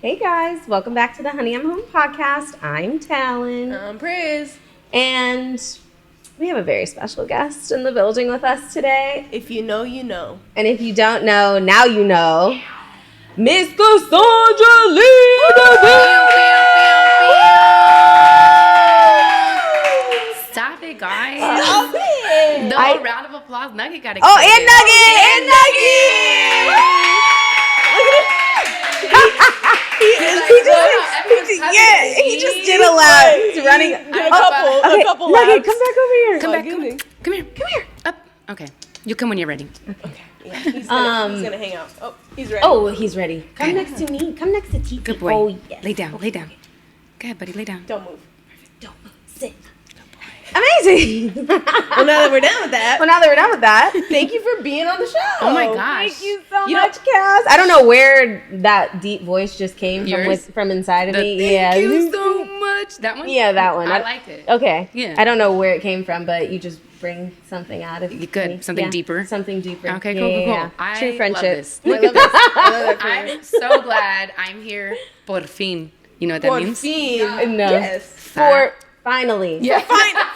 Hey guys, welcome back to the Honey I'm Home podcast. I'm Talon. I'm Priz. And we have a very special guest in the building with us today. If you know, you know. And if you don't know, now you know. Miss Cassandra Lee! Stop it, guys. Stop it! The whole round of applause. Nugget got excited. Oh, and Nugget! He just did a lap. He's running. A couple Nugget, laps. come back over here. Come here. Up. Okay. You come when you're ready. Okay. Yeah, he's gonna hang out. Oh, he's ready. Oh, he's ready. Come next to me. Come next to Titi. Good boy. Oh, yes. Lay down. Go ahead, buddy. Lay down. Don't move. Don't move. Sit. Amazing. Well, now that we're done with that, thank you for being on the show. Oh my gosh. Thank you so much, Kass. I don't know where that deep voice just came from inside of me. Thank you so much. That one? Yeah, that one. I liked it. Okay. Yeah. I don't know where it came from, but you just bring something out of Good. me. Something deeper. Something deeper. Okay, cool. Yeah. True friendship. Love this. I love this. I love that. I'm so glad I'm here. Por fin. You know what that means? No. Yes. For finally. Yeah.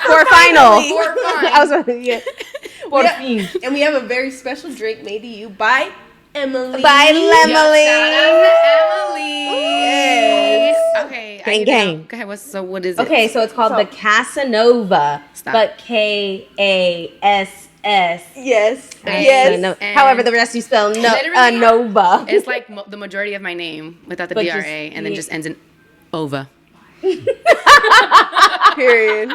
For final. For fun. I was yeah. For fin. And we have a very special drink made to you by Emily. By Emily. Shout out to Emily. Yes. Okay. Gang. Go ahead. What is it? Okay, so it's called the Casanova, Stop. but Kass. Yes. Yes. No. And however, the rest you spell literally, Nova. It's like the majority of my name without the But DRA, just- and then just ends in ova. Period.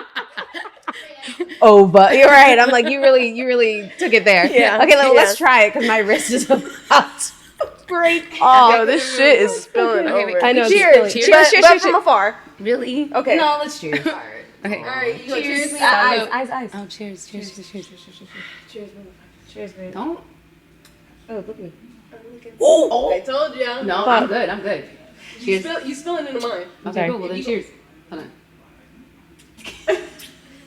Ova. You're right. I'm like, you really took it there. Yeah. Okay, let's Yeah. try it because my wrist is about to break Yo, off. this shit is spilling Okay, over. wait. I know. it's Cheers. spilling. Cheers from afar. Really? Okay. No, let's cheers. Okay. All right. You Cheers. cheers me. Eyes. Oh, cheers. Cheers, man. Don't. Oh, look at me. Oh, I told you. No, I'm good. You spilling into mine. Okay, Sorry. cool. Well, then cheers. Hold on.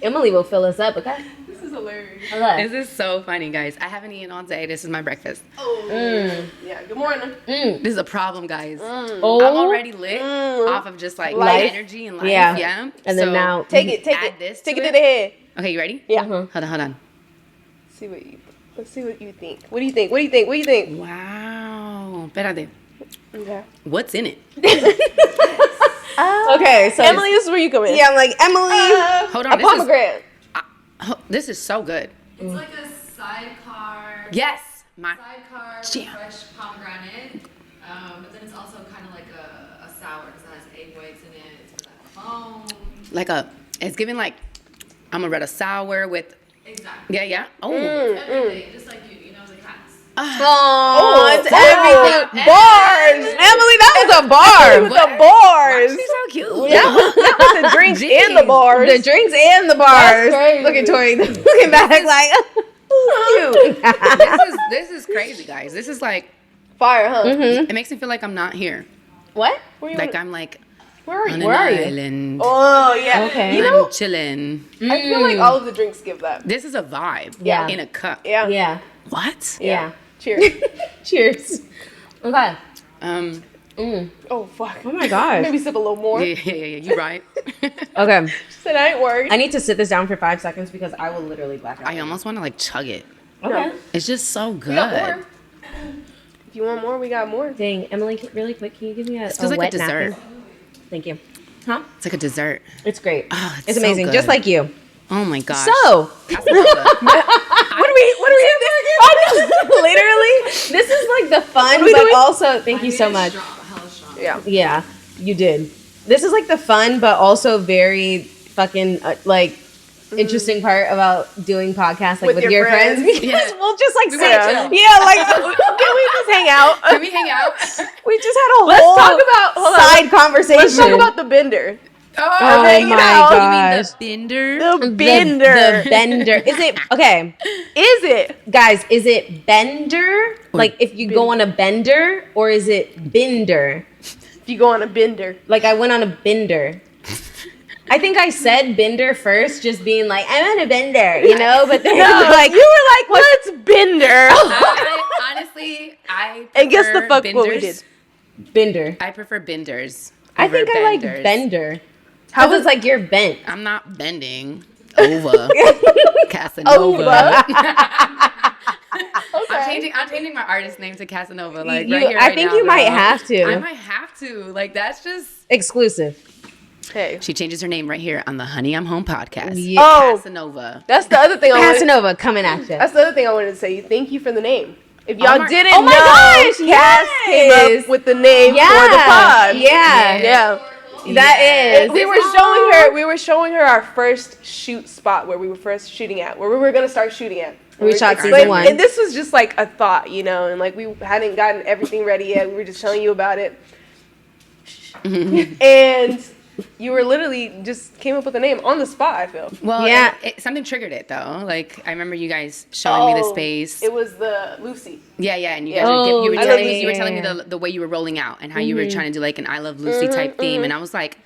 Emily will fill us up, okay? This is hilarious. Hello. This is so funny, guys. I haven't eaten all day. This is my breakfast. Oh. Yeah. Good morning. This is a problem, guys. Oh. I'm already lit off of just like Life. energy and life. Yeah. Yeah. And then now- Take it. add this Take to it to it. the head. Okay, you ready? Yeah. Hold on. Let's see what you think. What do you think? Wow. Espérate. Okay. What's in it? Okay, so Emily, this is where you come in. yeah, I'm like Emily. Hold A on. pomegranate. This is so good. It's like a sidecar. Yes. My Sidecar with Jam. fresh pomegranate. But then it's also kind of like a sour because it has egg whites in it. It's for that foam. it's giving like I'm a red sour with Exactly. yeah. Oh. Everything, just like you know, the cats. Oh, it's wow. everything. Bars. Emily, that was a bar. With the bars. She's so cute. That was the drinks and the bars. The drinks and the bars. That's crazy. Look at Tori looking back like, cute. This is crazy, guys. This is like Fire, huh? it makes me feel like I'm not here. What? Where you Like I'm like Where are on you? an are you? island. Oh, yeah. Okay. You know, I'm chilling. I feel like all of the drinks give that. This is a vibe. Yeah. In a cup. Yeah. Yeah. What? Yeah. Cheers. Cheers. Okay. Oh, fuck. Oh my gosh. Maybe sip a little more. Yeah. You right. Okay. Said I ain't worried. I need to sit this down for 5 seconds because I will literally black out. I almost want to like chug it. Okay. It's just so good. We got more. If you want more, we got more. Dang, Emily, really quick, can you give me a, This feels a like wet a dessert. napkin? Thank you. Huh? It's like a dessert. It's great. Oh, it's so amazing, good. just like you. Oh my gosh. So, Casanova. what do we have there again? Literally, this is like the fun, What are we but doing? also thank you so much. Hella strong. Yeah. Yeah, you did. This is like the fun, but also very fucking like interesting part about doing podcasts like with your friends. Because Yeah. we'll just like sit. wanna chill. Yeah, like can we just hang out? Can we hang out? We just had a Let's whole talk about- hold on. side conversation. Let's talk about the bender. Oh, Oh hanging my out. gosh. You mean the bender? The bender. The bender. Is it okay? Is it? Guys, is it bender? Like if you go on a bender, or is it binder? If you go on a bender. Like I went on a bender. I think I said bender first, just being like, I'm on a bender, you know? But then like you were like, let's bender. Honestly, I And guess the prefer fuck what we benders. did. Bender. I prefer benders. I over think I like benders. Bender. How was like you're bent? I'm not bending over Casanova. I'm changing my artist name to Casanova. Like right here, I think now, you might bro. have to. I might have to. Like that's just Exclusive. Hey. She changes her name right here on the Honey I'm Home podcast. Yeah. Oh, Casanova. that's the other thing I wanted. Casanova coming at you. That's the other thing I wanted to say. Thank you for the name. If y'all didn't oh my know, gosh, Cass came yes. up with the name for the pod. Yeah. Yeah. That is. We were showing her our first shoot spot where we were first shooting at, where we were gonna start shooting at. We shot explaining- season 1. And this was just like a thought, you know, and like we hadn't gotten everything ready yet. We were just telling you about it. And you were literally just came up with a name on the spot, I feel. Well, Yeah. something triggered it though. Like I remember you guys showing me the space. It was the Lucy. Yeah, and you guys Oh, you were yeah, telling me yeah, you were telling me yeah. the way you were rolling out and how you were trying to do like an I Love Lucy type theme, and I was like,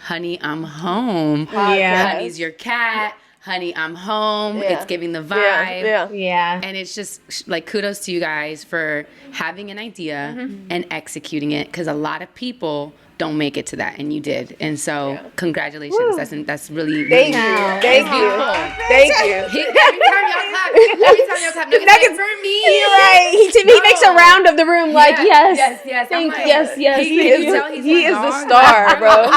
Honey, I'm home. Yeah. Honey's your cat. Honey, I'm home. Yeah. It's giving the vibe. Yeah. And it's just like kudos to you guys for having an idea and executing it, because a lot of people don't make it to that, and you did. And so congratulations. That's really Thank really, you. Wow. Thank you. Thank you. Every time y'all clap, Nugget's like, for me. You're right. He makes a round of the room like, yes. I'm like, yes. He He is the star, bro.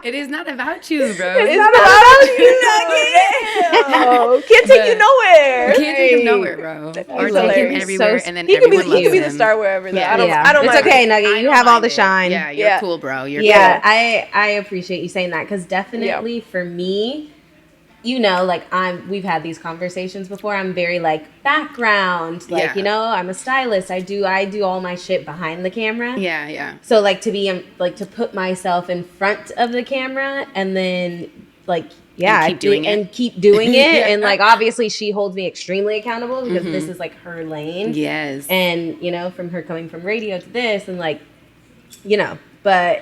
It is not about you, bro. It's not about you. Can't take you nowhere. Can't take him nowhere, bro. Or take him hilarious. everywhere, So and then He can be everyone loves the him. star wherever. Though. Yeah. I don't It's mind. okay, Nugget. I You don't have all mind the it. shine. Yeah, you're Yeah. cool, bro. You're Yeah, cool. I appreciate you saying that, because definitely for me, you know, like we've had these conversations before. I'm very like background, like you know, I'm a stylist. I do all my shit behind the camera. Yeah. So like to be like to put myself in front of the camera and then like And keep doing it. And like obviously she holds me extremely accountable because this is like her lane. Yes. And you know, from her coming from radio to this and like, you know. But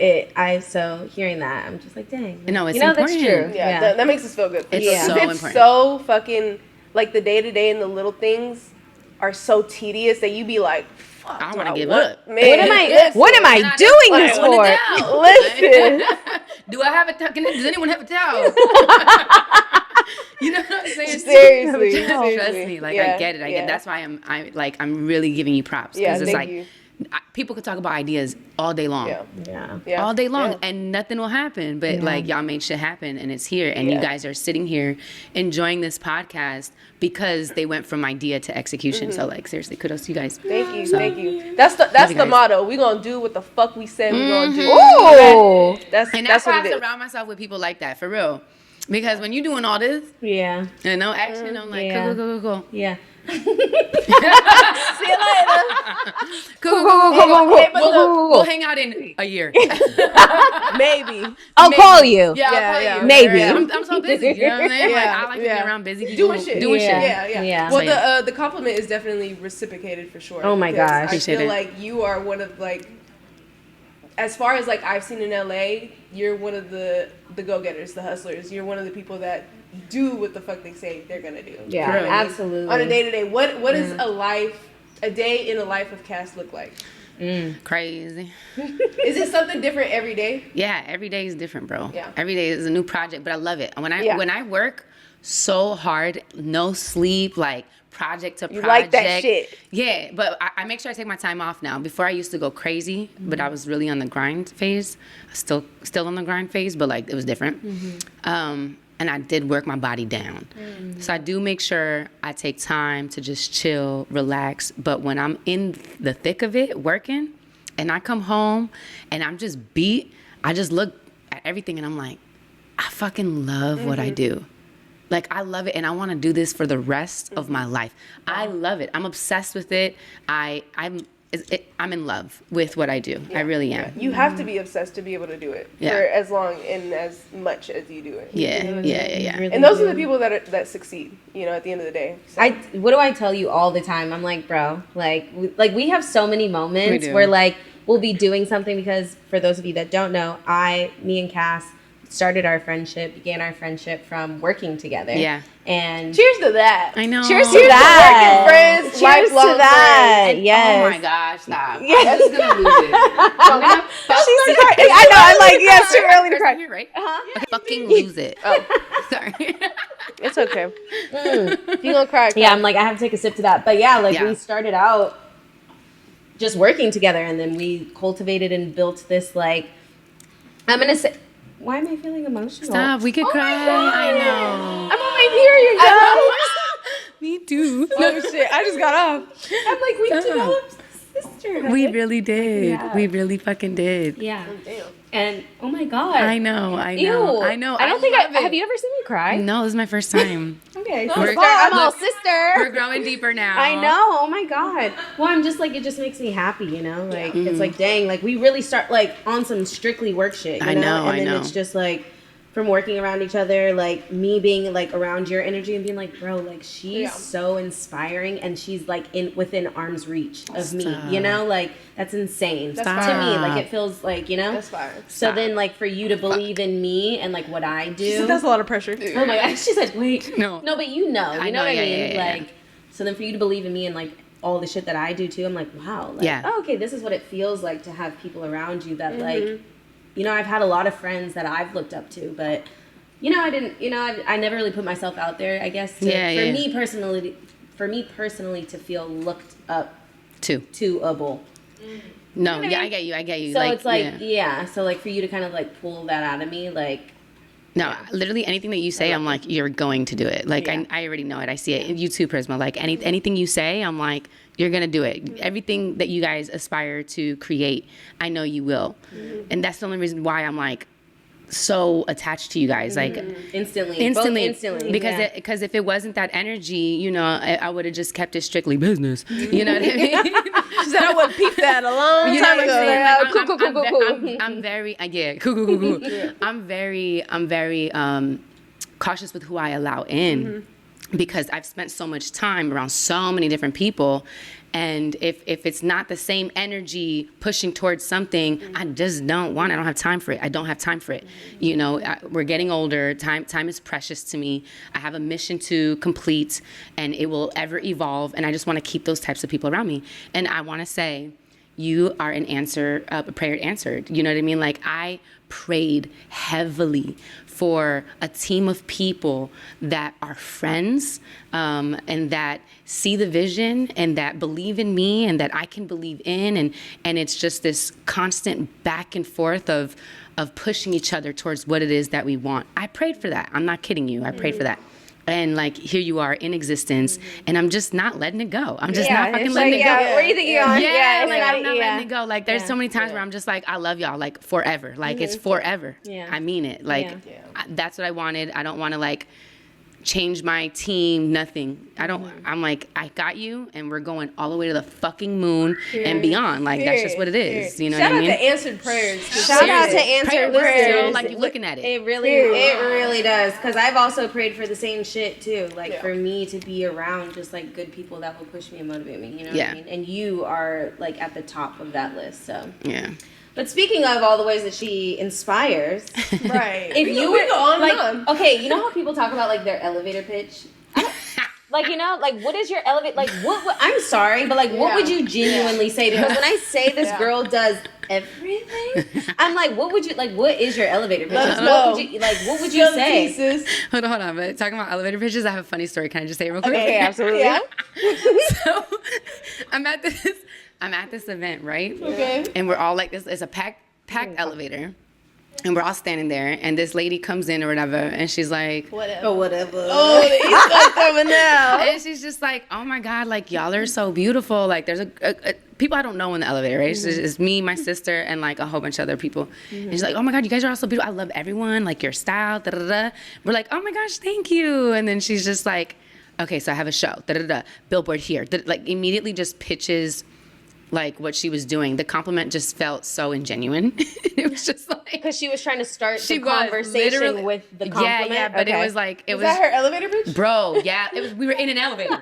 so hearing that, I'm just like, dang. No, it's you know, important. that's true. Yeah, that makes us feel good. It's Yeah. so It's important. so fucking, like the day-to-day and the little things are so tenious that you be like, fuck. I do wanna give want- up. Man, What am I doing this for? Listen. Do I have a towel? Does anyone have a towel? You know what I'm saying? Seriously. Trust me. Like I get it. I get it. That's why I'm really giving you props. Yeah, Because it's thank like you. people could talk about ideas all day long. Yeah. All day long, Yeah. and nothing will happen. But like y'all made shit happen, and it's here. And you guys are sitting here enjoying this podcast because they went from idea to execution. So like seriously, kudos to you guys. Thank you. So, Thank you. That's you the guys. motto. We gonna do what the fuck we said we gonna do. Ooh. That's And that's why what I it is. surround myself with people like that, for real. Because when you're doing all this Yeah. and no action, I'm like, Yeah. cool. Yeah. See you later. Cool. Hey, but look, We'll hang out in a year. maybe. I'll call you. Yeah, Yeah, I'll call yeah. you. Maybe. I'm so busy. You know what I'm saying? Like, Yeah, I like to be yeah. around busy people Doing shit. Yeah. Yeah. So, Well, the compliment is definitely reciprocated for sure. Oh my because gosh. I Appreciate feel it. like you are one of like, as far as like I've seen in LA, you're one of the go-getters, the hustlers. You're one of the people that do what the fuck they say they're gonna do. Yeah, You know what I mean? absolutely. On a day-to-day, what is a day in the life of Kass look like? Crazy. Is it something different every day? Yeah, every day is different, bro. Yeah. Every day is a new project, but I love it. When I work so hard, no sleep, like project to project. You like that shit. Yeah, but I make sure I take my time off now. Before I used to go crazy, but I was really on the grind phase. Still on the grind phase, but like it was different. And I did work my body down. So I do make sure I take time to just chill, relax. But when I'm in the thick of it, working, and I come home and I'm just beat, I just look at everything and I'm like, I fucking love what I do. Like, I love it, and I want to do this for the rest of my life. I love it. I'm obsessed with it. I'm in love with what I do. I really am. You have to be obsessed to be able to do it Yeah. for as long and as much as you do it. Yeah. Really And those do. are the people that succeed, you know, at the end of the day. So. What do I tell you all the time? I'm like, bro, like we have so many moments We do. where like we'll be doing something, because for those of you that don't know, me and Kass began our friendship from working together. Yeah. And cheers to that. I know. Cheers to Cheers that. to working friends, Cheers lifelong to that. friends. Yes. Oh my gosh, stop. I'm just gonna lose it. I'm gonna I know. I'm like, yeah, it's too early to cry. Here, right? Okay, fucking lose it. Oh, sorry. It's okay. You gonna cry? Yeah, I'm like, I have to take a sip to that. But yeah, like Yeah. we started out just working together, and then we cultivated and built this, like, I'm gonna say, why am I feeling emotional? Stop. We could cry. I know. I'm on my period, guys. Me too. Oh shit! I just got off. I'm like, we developed sisterhood. We really did. Yeah. We really fucking did. Yeah. Damn. And oh my god. I know. I know. Ew. I know. I don't think love it. have you ever seen me cry? No, this is my first time. Okay. We're- Sister, I'm all look, sister. We're growing deeper now. I know. Oh my god. Well, I'm just like, it just makes me happy, you know? Like it's like, dang, like we really start like on some strictly work shit, you I know, And I then know. it's just like from working around each other, like me being like around your energy and being like, bro, like she's so inspiring and she's like within arm's reach of me, you know? Like that's insane. That's to fire. me. Like it feels like, you know? That's fire. So then like for you to believe in me and like what I do. That's a lot of pressure. Oh my god, she's like, wait. No. No, but you know I what know, I yeah, mean? yeah. Like, so then for you to believe in me and like all the shit that I do too, I'm like, wow. Like, Yeah. oh, okay, this is what it feels like to have people around you that like, you know, I've had a lot of friends that I've looked up to, but you know, I didn't, you know, I never really put myself out there, I guess. Me personally, to feel looked up to-able. No, You know what yeah, I I get you. I get you. So it's like, yeah. yeah. So like for you to kind of like pull that out of me, like, No, literally anything that you say, I'm like, you're going to do it. Like, Yeah. I already know it. I see it. You too, Prisma. Like, anything you say, I'm like, you're going to do it. Everything that you guys aspire to create, I know you will. And that's the only reason why I'm like so attached to you guys. Like, instantly. Because if it wasn't that energy, you know, I would have just kept it strictly business. You know what I mean? She said I would peep that a long You know time what I'm ago. saying? Like, I'm very, I'm very cautious with who I allow in because I've spent so much time around so many different people. And if it's not the same energy pushing towards something, I just don't want it. I don't have time for it. I don't have time for it. You know, we're getting older. Time is precious to me. I have a mission to complete, and it will ever evolve. And I just want to keep those types of people around me. And I want to say, you are a prayer answered. You know what I mean? Like, I prayed heavily for a team of people that are friends and that see the vision and that believe in me and that I can believe in. And it's just this constant back and forth of pushing each other towards what it is that we want. I prayed for that. I'm not kidding you. I prayed for that. And like, here you are in existence, and I'm just not letting it go. I'm just not fucking letting it go. Where do you think you're on? Yeah, like I'm not letting it go. Like there's so many times where I'm just like, I love y'all, like forever. Like it's forever. Yeah. I mean it. Like that's what I wanted. I don't want to like change my team, nothing. I'm like, I got you, and we're going all the way to the fucking moon and beyond. Like that's just what it is. You know Shout what I mean? out to answered prayers. Shout out to answered prayers. Like you're looking at it. It really does. Because I've also prayed for the same shit too. Like for me to be around just like good people that will push me and motivate me. You know what I mean? And you are like at the top of that list. So Yeah. But speaking of all the ways that she inspires, Right. if you we were go on like, and on. okay, you know how people talk about like their elevator pitch? Like, you know, like what is your elevator? Like what I'm sorry, but like what would you genuinely say? Because when I say this girl does everything, I'm like, what would you like? What is your elevator pitch? Let us What know. would you like? What would you say? Pieces. Hold on. But talking about elevator pitches, I have a funny story. Can I just say it real quick? Okay, absolutely. Yeah. So I'm at this event, right? Okay. And we're all like this. It's a packed elevator, and we're all standing there. And this lady comes in or whatever, and she's like, Whatever. Or whatever. Oh, the East Coast coming now. and she's just like, oh my god, like y'all are so beautiful. Like there's a people I don't know in the elevator, right? So it's me, my sister, and like a whole bunch of other people. And she's like, oh my god, you guys are all so beautiful. I love everyone. Like your style. Da da da. We're like, oh my gosh, thank you. And then she's just like, okay, so I have a show. Da da da. Billboard here. Like immediately just pitches like what she was doing. The compliment just felt so ingenuine. It was just like, Because she was trying to start She the was conversation literally- with the compliment. yeah, but Okay. it was like, it Is was, that her elevator pitch? bro, yeah, it was, we were in an elevator.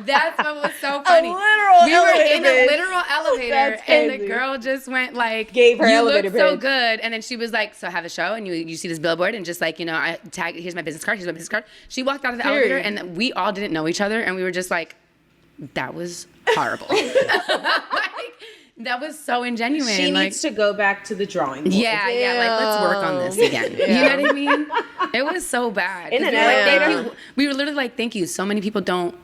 That's what was so funny. We were in a literal elevator, and the girl just went like, Gave her you elevator look so pitch. good. And then she was like, so I have a show, and you see this billboard, and just like, you know, I tag, here's my business card, here's my business card. She walked out of the elevator, and we all didn't know each other, and we were just like, that was horrible. That was so ingenuine. She needs to go back to the drawing board. Yeah, like let's work on this again. You know what I mean? It was so bad. In an we were like, elevator? thank you. We were literally like, thank you. So many people don't.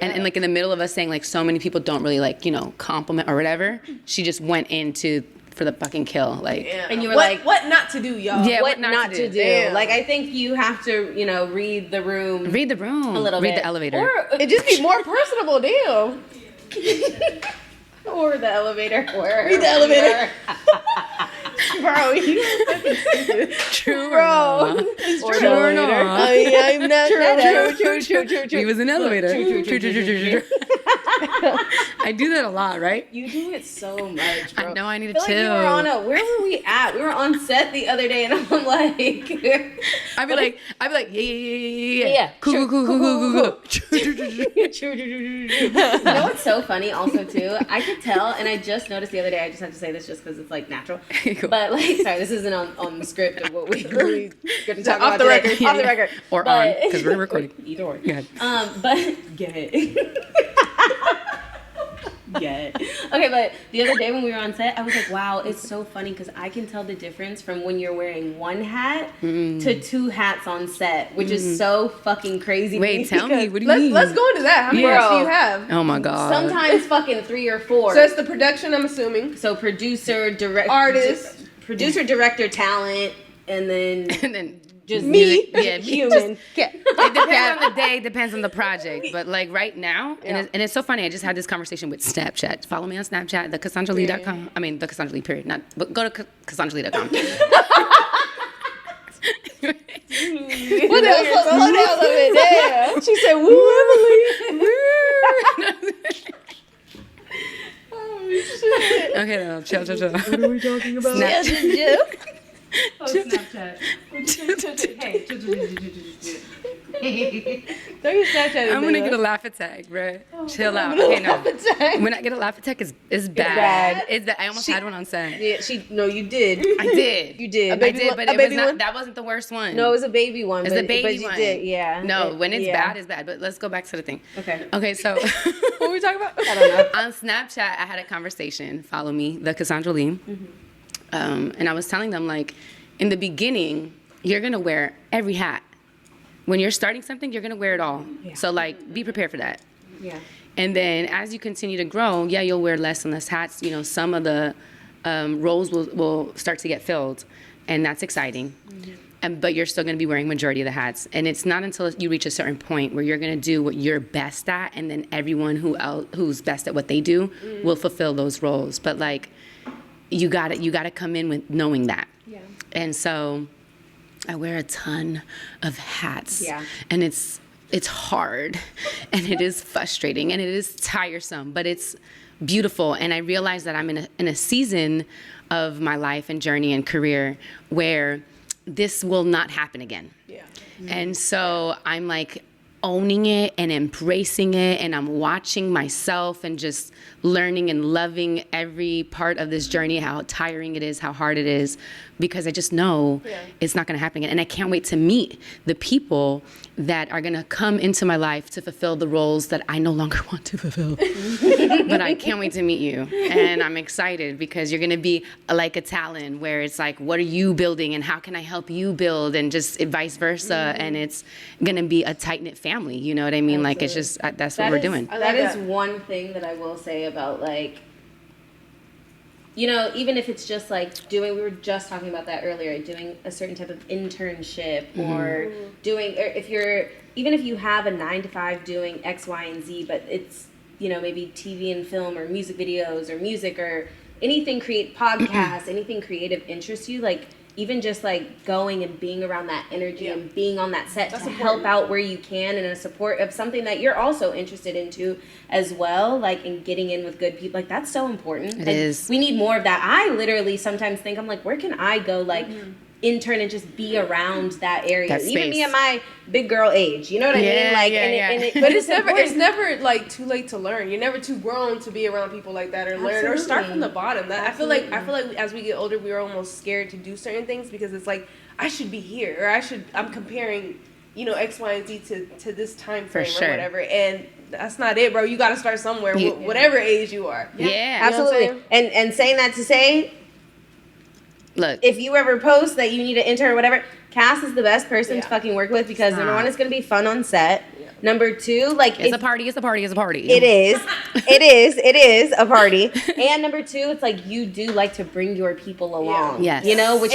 And like in the middle of us saying like so many people don't really like, you know, compliment or whatever. She just went into for the fucking kill. Like, and you were like, what not to do, y'all? Yeah, what not to do. Damn. Like, I think you have to, you know, read the room. Read the room. A little Read bit. the elevator. Or it just be more personable, damn. Or the elevator. Read the elevator. Bro, you fucking stupid. True Bro. or no? Or True the or elevator. no? I mean, I'm not True. He was in an elevator. True. I do that a lot, right? You do it so much, bro. I know I need I to feel chill. like we were on where were we at? We were on set the other day, and I'm like, I'd be like, yeah. Yeah, Cool. sure. Cool. You know what's so funny also too? I could tell, and I just noticed the other day, I just have to say this just because it's like natural. Cool. But like, sorry, this isn't on the script of what we're going to talk Off about the today. record. Off the record. Or But- on, because we're recording. Either or. Go ahead. But get it. Get it. Okay, but the other day when we were on set, I was like, wow, it's so funny because I can tell the difference from when you're wearing one hat to two hats on set, which is so fucking crazy. Wait, tell me. What do you Let's mean? go into that. How many Yeah. hats do you have? Oh my God. Sometimes fucking 3 or 4. So it's the production, I'm assuming. So producer, producer, director, talent, and then And then just me. yeah, human. it depends on the day, depends on the project. But like right now, and it's so funny. I just had this conversation with Snapchat. Follow me on Snapchat, thekassandralee.com. I mean, thekassandralee, period. Not, but go to kassandralee.com. What the hell? Slow down a little bit. Damn. She said, woo, Emily. Okay, no, chill. What are we talking about? Snapchat. Snapchat. Throw your Snapchat in I'm gonna there. get a laugh attack, bro. Chill out. Okay, no. When I get a laugh attack, it's bad. bad. It's bad. I almost had one on set. Yeah, no, you did. I did. You did. I did, but it was not. one? That wasn't the worst one. No, it was a baby one. It's but, the baby but you one. did, yeah. No, when it's yeah. bad, it's bad. But let's go back to the thing. Okay. Okay, so What were we talking about? I don't know. on Snapchat, I had a conversation. Follow me, the Cassandra Lee. And I was telling them, like, in the beginning, you're going to wear every hat. When you're starting something, you're going to wear it all. Yeah. So, like, be prepared for that. Yeah. And then as you continue to grow, yeah, you'll wear less and less hats. You know, some of the roles will start to get filled, and that's exciting. But you're still going to be wearing majority of the hats. And it's not until you reach a certain point where you're going to do what you're best at, and then everyone who's best at what they do will fulfill those roles. But like, you got to come in with knowing that. Yeah. And so I wear a ton of hats. Yeah. And it's hard, and it is frustrating, and it is tiresome, but it's beautiful. And I realize that I'm in a season of my life and journey and career where this will not happen again. Yeah. And so I'm like owning it and embracing it, and I'm watching myself and just learning and loving every part of this journey, how tiring it is, how hard it is, because I just know it's not going to happen again. And I can't wait to meet the people that are going to come into my life to fulfill the roles that I no longer want to fulfill. But I can't wait to meet you. And I'm excited because you're going to be like a Talon, where it's like, what are you building and how can I help you build, and just vice versa. And it's going to be a tight-knit family. You know what I mean? Absolutely. Like, it's just, that's what we're doing. That is one thing that I will say about, like, you know, even if it's just like we were just talking about that earlier, doing a certain type of internship or even if you have a 9-to-5 doing X, Y, and Z, but it's, you know, maybe TV and film or music videos or music or anything podcasts, anything creative interests you, like, even just like going and being around that energy and being on that set to help out where you can, and a support of something that you're also interested into as well, like, and getting in with good people, like, that's so important. It is. We need more of that. I literally sometimes think, I'm like, where can I go, like, intern and just be around that area. That Even me space. at my big girl age, you know what I mean? Like, But it's never like too late to learn. You're never too grown to be around people like that or learn or start from the bottom. I feel like as we get older, we are almost scared to do certain things because it's like I should be here or I'm comparing, you know, X, Y, and Z to this time frame or whatever. And that's not it, bro. You got to start somewhere, whatever age you are. Yeah, absolutely. And saying that to say, look, if you ever post that you need an intern or whatever, Kass is the best person to fucking work with because number one, it's going to be fun on set. Yeah. Number two, like it's a party. It is a party. And number two, it's like you do like to bring your people along. Yes. You know, which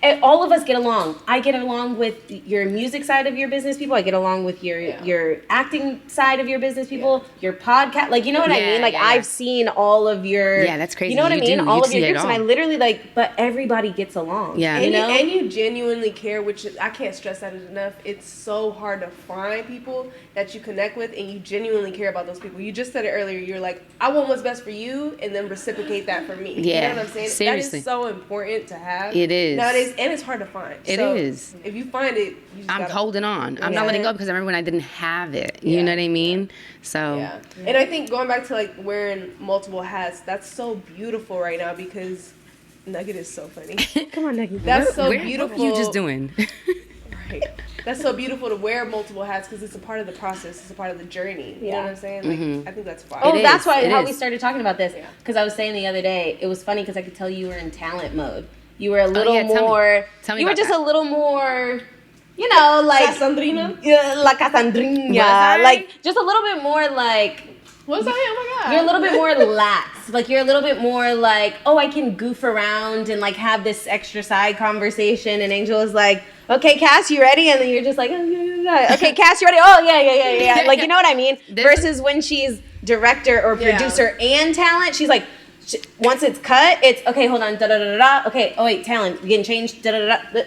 and all of us get along. I get along with your music side of your business people. I get along with your acting side of your business people. Your podcast, like, you know what I mean? Like I've seen all of your. Yeah, that's crazy. You know what I mean? All of your groups, and I literally but everybody gets along. Yeah, you know, and you genuinely care, which I can't stress that enough. It's so hard to find people that you connect with, and you genuinely care about those people. You just said it earlier. You're like, I want what's best for you, and then reciprocate that for me. Yeah, you know what I'm saying? Seriously. That is so important to have. It is nowadays, and it's hard to find. It is. If you find it, I'm holding on. I'm not letting go because I remember when I didn't have it. You know what I mean? So. Yeah. And I think going back to like wearing multiple hats, that's so beautiful right now because Nugget is so funny. Come on, Nugget. That's so beautiful. What are you just doing? Right. That's so beautiful to wear multiple hats because it's a part of the process. It's a part of the journey. You know what I'm saying? Like, I think that's fine. Oh, that's how we started talking about this. Because I was saying the other day, it was funny because I could tell you were in talent mode. You were a little more. Tell me you were just that. a little more. You know, like Cassandrina? La Cassandrina. Like just a little bit more like. Was I? Oh my god. You're a little bit more lax. Like you're a little bit more like, oh, I can goof around and like have this extra side conversation. And Angel is like, okay, Kass, you ready? And then you're just like, oh, yeah. Okay, Kass, you ready? Oh, yeah. Like, you know what I mean? Versus when she's director or producer and talent, she's like, once it's cut, it's okay. Hold on, da da da da. Okay, oh wait, talent, we getting changed. Da da da.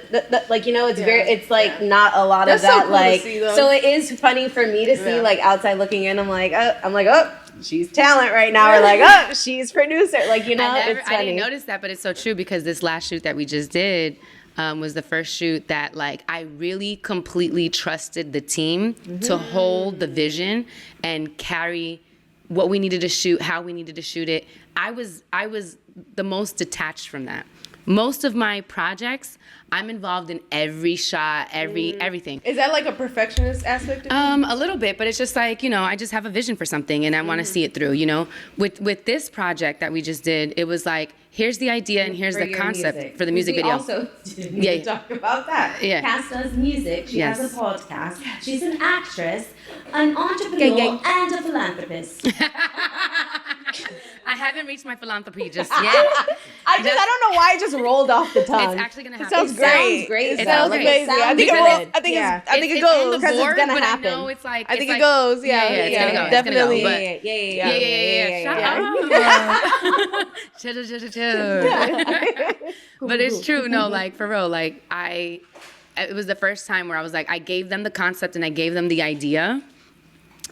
Like, you know, it's it's like not a lot of that. So cool like, to see, though. so it is funny for me to see like outside looking in. I'm like, oh, she's talent right now. Or like, oh, she's producer. Like, you know, it's funny. I didn't notice that, but it's so true because this last shoot that we just did was the first shoot that like I really completely trusted the team to hold the vision and carry what we needed to shoot, how we needed to shoot it. I was the most detached from that. Most of my projects, I'm involved in every shot, everything. Is that like a perfectionist aspect of you? A little bit, but it's just like, you know, I just have a vision for something and I want to see it through, you know. With this project that we just did, it was like, here's the idea and here's the concept for the music video. Also didn't talk about that. Yeah. Kass does music. She has a podcast. She's an actress, an entrepreneur, and a philanthropist. I haven't reached my philanthropy just yet. I don't know why it just rolled off the tongue. It's actually gonna happen. Sounds great. It sounds amazing. I think it goes. Because it's gonna but happen. I know it's like. I think it goes. Yeah, it's gonna go. Definitely. Shut up. But it's true. No, like for real. Like it was the first time where I was like, I gave them the concept and I gave them the idea.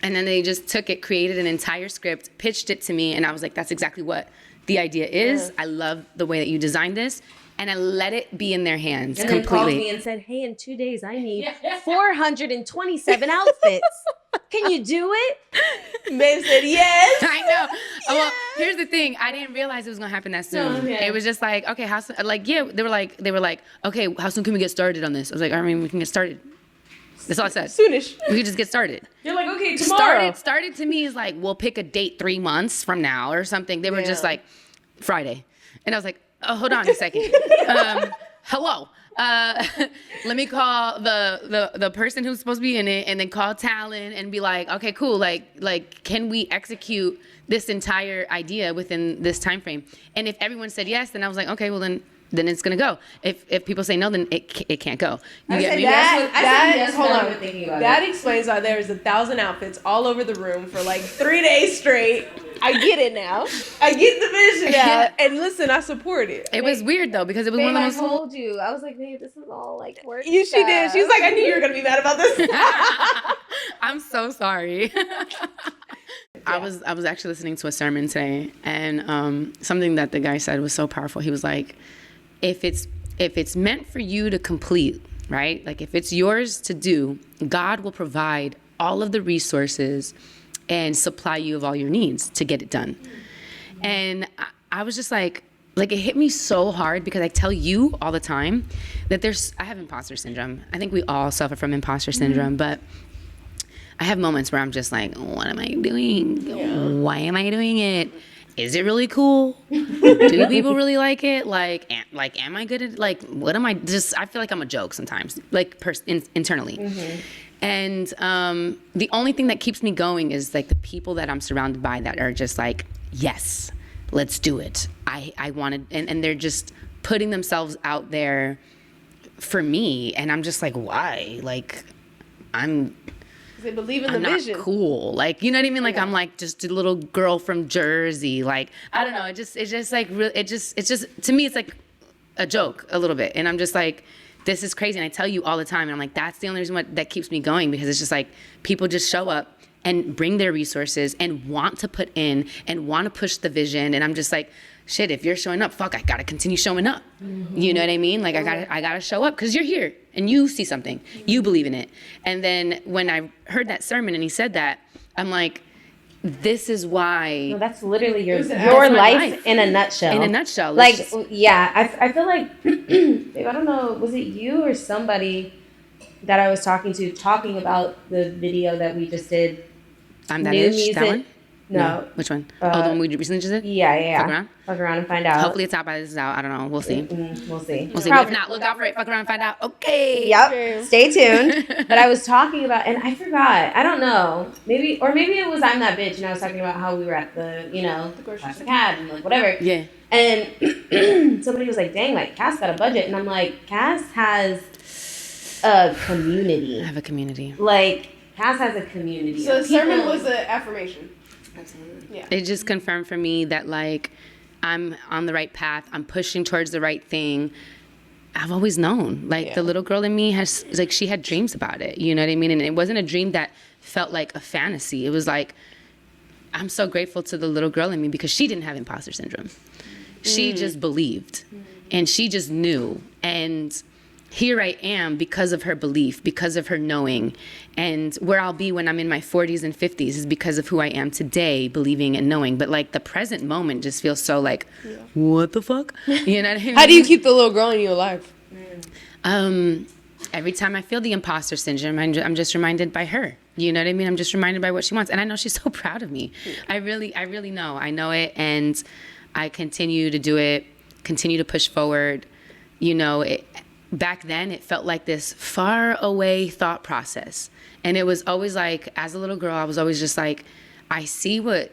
And then they just took it, created an entire script, pitched it to me, and I was like, that's exactly what the idea is. I love the way that you designed this. And I let it be in their hands and completely. Then called me and said, hey, in 2 days, I need 427 outfits. Can you do it? Babe said yes. I know. Oh, well, here's the thing. I didn't realize it was gonna happen that soon. It was just like, okay, how soon? Like, yeah, they were like, okay, how soon can we get started on this? I was like, I mean, we can get started. That's all I said. Soonish. We could just get started. You're like, okay, tomorrow. Started to me is like, we'll pick a date 3 months from now or something. They were just like, Friday. And I was like, oh, hold on a second. Hello. Let me call the person who's supposed to be in it and then call talent and be like, okay, cool. Like, can we execute this entire idea within this time frame? And if everyone said yes, then I was like, okay, well then it's gonna go. If people say no, then it can't go. You get me? That explains why there was 1,000 outfits all over the room for like 3 days straight. I get it now. I get the vision now. And listen, I support it. It was weird though because it was one of the most. I told you. I was like, babe, this is all like work. She did. She was like, I knew you were gonna be mad about this. I'm so sorry. I was actually listening to a sermon today, and something that the guy said was so powerful. He was like, if it's if it's meant for you to complete, right? Like if it's yours to do, God will provide all of the resources and supply you of all your needs to get it done. And I was just like it hit me so hard because I tell you all the time that I have imposter syndrome. I think we all suffer from imposter syndrome, but I have moments where I'm just like, what am I doing? Yeah. Why am I doing it? Is it really cool? Do people really like it? Am I good at, what am I, I feel like I'm a joke sometimes, internally. Mm-hmm. And the only thing that keeps me going is the people that I'm surrounded by that are just like, yes, let's do it. I wanted, and they're just putting themselves out there for me. And I'm just like, why? They believe in the vision. I'm not cool. You know what I mean? I'm just a little girl from Jersey. I don't know. It's just, to me, it's like a joke a little bit. And I'm just like, this is crazy. And I tell you all the time. And I'm like, that's the only reason that keeps me going, because it's just people just show up and bring their resources and want to put in and want to push the vision. And I'm just like, shit, if you're showing up, fuck, I got to continue showing up. Mm-hmm. You know what I mean? I got to show up because you're here and you see something. Mm-hmm. You believe in it. And then when I heard that sermon and he said that, I'm like, this is why. No, that's literally your life in a nutshell. In a nutshell. I feel like, I don't know, was it you or somebody that I was talking about the video that we just did? I'm that ish, that one? No. Which one? The one we recently just did? Yeah. Fuck around and find out. Hopefully it's out by this is out. I don't know. We'll see. We'll see. We'll see. But if not, look out for it. Fuck around and find out. Okay. Yep. Stay tuned. But I was talking about, and I forgot. I don't know. Maybe it was I'm That Bitch, and I was talking about how we were at the Classic Hat and whatever. Yeah. And somebody was like, dang, Kass got a budget. And I'm like, Kass has a community. I have a community. Kass has a community. So the sermon was an affirmation. Absolutely. Yeah. It just confirmed for me that I'm on the right path. I'm pushing towards the right thing. I've always known. The little girl in me has she had dreams about it. You know what I mean? And it wasn't a dream that felt like a fantasy. It was I'm so grateful to the little girl in me because she didn't have imposter syndrome. She just believed and she just knew. And here I am because of her belief, because of her knowing. And where I'll be when I'm in my 40s and 50s is because of who I am today, believing and knowing. But the present moment just feels so what the fuck? You know what I mean? How do you keep the little girl in you alive? Every time I feel the imposter syndrome, I'm just reminded by her. You know what I mean? I'm just reminded by what she wants. And I know she's so proud of me. Yeah. I really know. I know it. And I continue to do it, continue to push forward. Back then, it felt like this far away thought process. And it was always as a little girl, I was always just I see what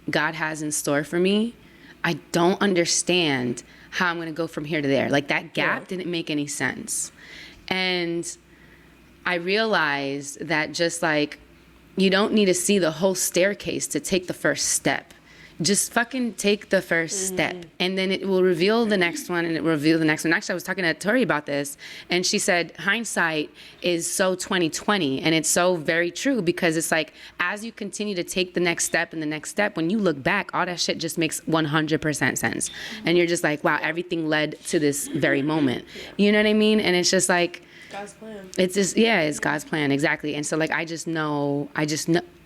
God has in store for me. I don't understand how I'm going to go from here to there. That gap didn't make any sense. And I realized that just you don't need to see the whole staircase to take the first step. Just fucking take the first step, and then it will reveal the next one, and it will reveal the next one. Actually, I was talking to Tori about this, and she said hindsight is so 20/20, and it's so very true because it's as you continue to take the next step and the next step, when you look back, all that shit just makes 100% sense, and you're just wow, everything led to this very moment. You know what I mean? And it's just God's plan. It's just it's God's plan, exactly. And so I just know.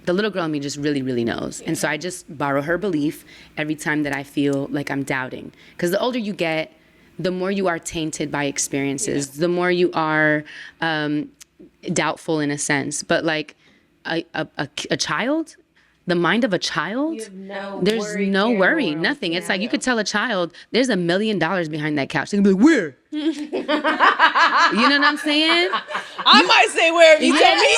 The little girl in me just really, really knows. And so I just borrow her belief every time that I feel I'm doubting. Because the older you get, the more you are tainted by experiences, the more you are doubtful in a sense. But a child, the mind of a child, there's no worry, nothing. It's you could tell a child, there's $1 million behind that couch. They can be like, where? You know what I'm saying? I might say where if you tell me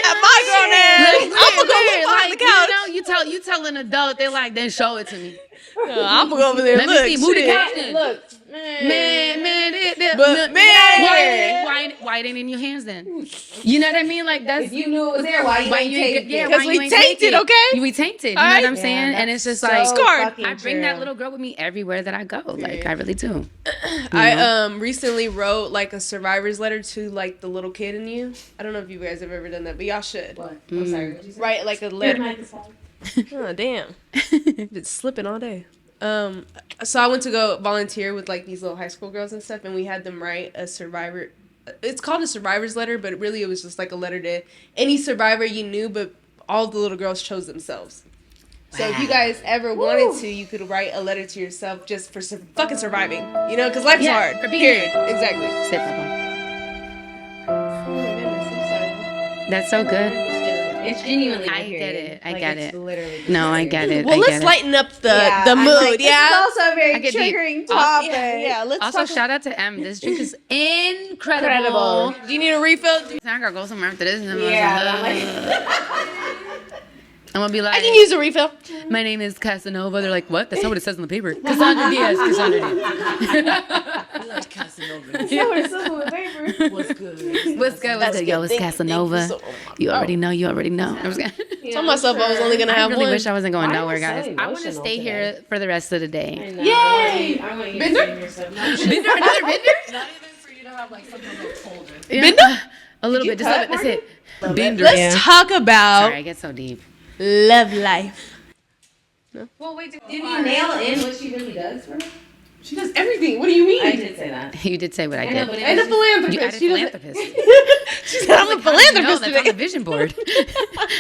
at my grown ass. I'm gonna go behind the couch. You tell an adult, then show it to me. I'm gonna go over there. Let me see, move the couch then. Look. Man, why it ain't in your hands then? You know what I mean? That's if you knew it was there, why you ain't take it? Because we tainted, okay? We tainted. You know what I'm saying? And it's just scarred. I bring that little girl with me everywhere that I go. I really do. I recently wrote a survivor's letter to the little kid in you. I don't know if you guys have ever done that, but y'all should. What? I'm sorry. What did you say? Write a letter. Oh damn! Been slipping all day. So I went to go volunteer with like these little high school girls and stuff, and we had them write a survivor. It's called a survivor's letter, but really it was just like a letter to any survivor you knew, but all the little girls chose themselves. So if you guys ever wanted to, you could write a letter to yourself just for fucking surviving. You know, because life is hard. Period. Exactly. Sit, Papa. Oh my goodness, I'm sorry. That's so good. It's genuinely. I get it. I Like, get it's it. Literally No, I get it. Well, I let's get it. lighten up the I'm mood. like, this Yeah. is also a very I get deep. triggering Also- topic. Yeah. Let's Also, talk. shout out to M. This drink is incredible. Incredible. Do you need a refill? I gotta go somewhere after this. And Yeah, I'm gonna be like, I can use a refill. my name is Casanova. They're like, what? That's not what it says on the paper. Cassandra Diaz. Cassandra Diaz. Casanova. That's what it says on the paper. What's good? What's good? What's good? Yo, it's Casanova. You already know. You already know. I was gonna. Told myself I was only gonna I have really one. wish I wasn't going Why nowhere, am I so guys. I want to emotional stay today? here for the rest of the day. Yay! I want you to Bender? sing yourself. Binder, another Binder? Not even for you to have like something a little colder. Yeah. A little you bit. Just cut, that's it. Binder. Let's talk about Sorry, I get so deep. love life. Well, wait, did you nail in what she really does for me? She does everything. What do you mean? I did say that. You did say what I I know, did. but it And a was philanthropist. You added She doesn't- philanthropist. She said I'm a How did you know? philanthropist That's on the today. vision board.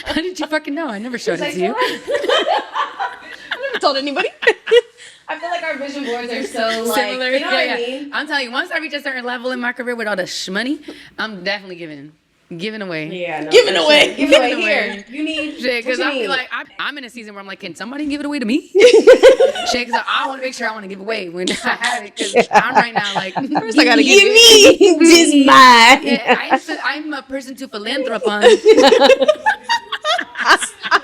How did you fucking know? I never showed it to you. I never told anybody. I feel like our vision boards are so like, Similar. you know what Yeah, I yeah. mean? I'm telling you, once I reach a certain level in my career with all the shmoney, I'm definitely giving away. Yeah, no, Giving for away. sure. Give Giving it away away. here. You need Shit, because what I you feel need? like I'm in a season where I'm like, can somebody give it away to me? Shit, because I want to make sure I want to give away when I have it. Because I'm right now like, First I gotta give Give it. me just mine. yeah, I'm a person to philanthropon.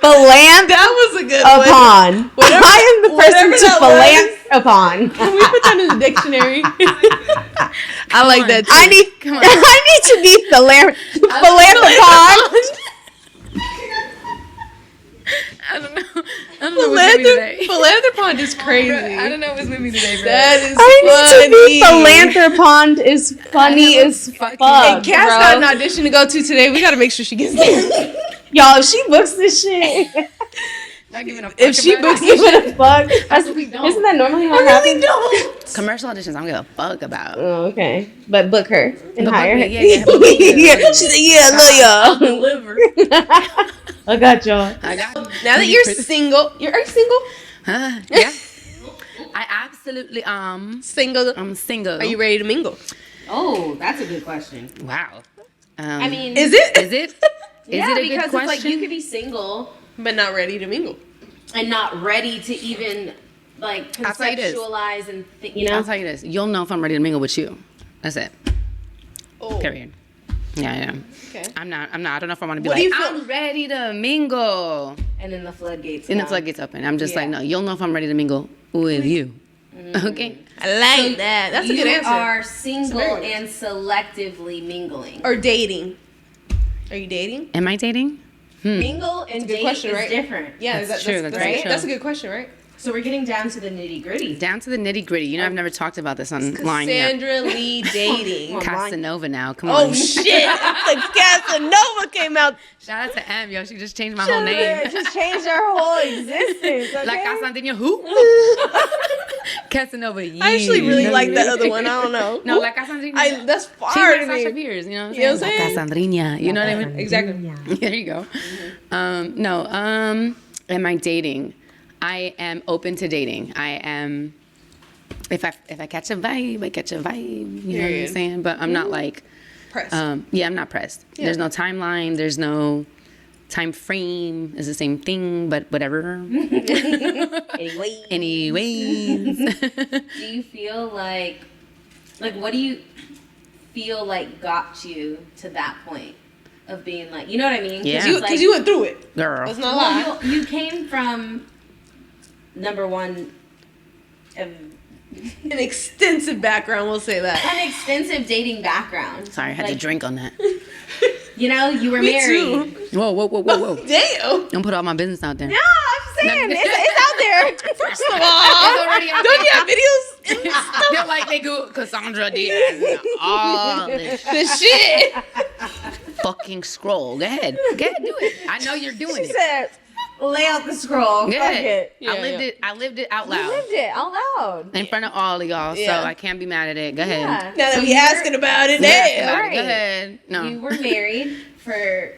That was a good one. Upon. Whatever- I am the person whatever to that phalanth upon. Can we put that in the dictionary? I like that too. I need to be philanthropon. I don't know. I don't know what's with me today. Philanthropon is crazy. I don't know what's with me today, bro. That is I need to funny. be philanthropon is funny as fuck. fucking- Hey, Kass bro. got an audition to go to today. We gotta make sure she gets there. Y'all, if she books this shit, Not giving a fuck If she about books it. give it a fuck. That's, really don't. isn't that normally how I it really happens? don't. Commercial auditions, I don't give a fuck about. Oh, okay. But book her and But hire book her. me, yeah, book me. Yeah, she said, yeah, I love y'all. Deliver. I got y'all. I got Now that you're single, are you single? yeah. I absolutely Single. I'm single. Are you ready to mingle? Oh, that's a good question. Wow. I mean, Is it? Is it? Is yeah, it a because good question? it's like you could be single But not ready to mingle. and not ready to even like I'll tell you this. conceptualize and think, you know. I'll tell you this. You'll know if I'm ready to mingle with you. That's it. Oh. Period. Yeah, yeah. Okay. I'm not. I don't know if I want to be What do like, you feel- I'm ready to mingle. And then the floodgates. And the come. floodgates open. I'm just Yeah. like, no, you'll know if I'm ready to mingle with you. Okay? I like that. That's a good You answer. are single It's very and selectively mingling. Or dating. Are you dating? Am I dating? Mingle and good date question, is right? different. Yeah, That's true, that's very right. true. That's a good question, right? So we're getting down to the nitty gritty. Down to the nitty gritty. You know, I've never talked about this online yet. Cassandra Lee dating. Casanova now. Come Oh on. shit! The Casanova came out. Shout out to M, yo. She just changed my whole name. Just changed our whole existence. La Casanova who? Casanova. I actually really yeah. like that other one. I don't know. No, La Cassandrina. That's She's far like to Sasha me. Fierce, you know what I'm You know saying? what I'm saying? La Cassandrina. You know what I mean? Exactly. There you go. No. Am I dating? I am open to dating. I am. If I catch a vibe, I catch a vibe. You know what I'm Period. saying? But I'm not like. Press. Yeah, I'm not pressed. Yeah. There's no timeline. There's no time frame. It's the same thing, but whatever. Anyway, Anyways. do you feel like what do you feel like got you to that point of being like, you know what I mean? Yeah. Because you went through it. Girl. Let's not lie. Well, you came from number one, An extensive background, we'll say that. an extensive dating background. Sorry, I had to Like, drink on that. You know, you were Me married. too. Whoa. Damn. Don't put all my business out there. No, I'm saying it's out there. First of all, already out don't you have videos? They're like, they go Cassandra Diaz and all this The shit. fucking scroll. Go ahead, do it. I know you're doing She it. said, lay out the scroll. Good. Fuck it. Yeah, I lived it out You loud. lived it out loud. In front of all of y'all, so I can't be mad at it. Go ahead. Yeah. Now that So we asking about it, Yeah. Go ahead. No. You were married for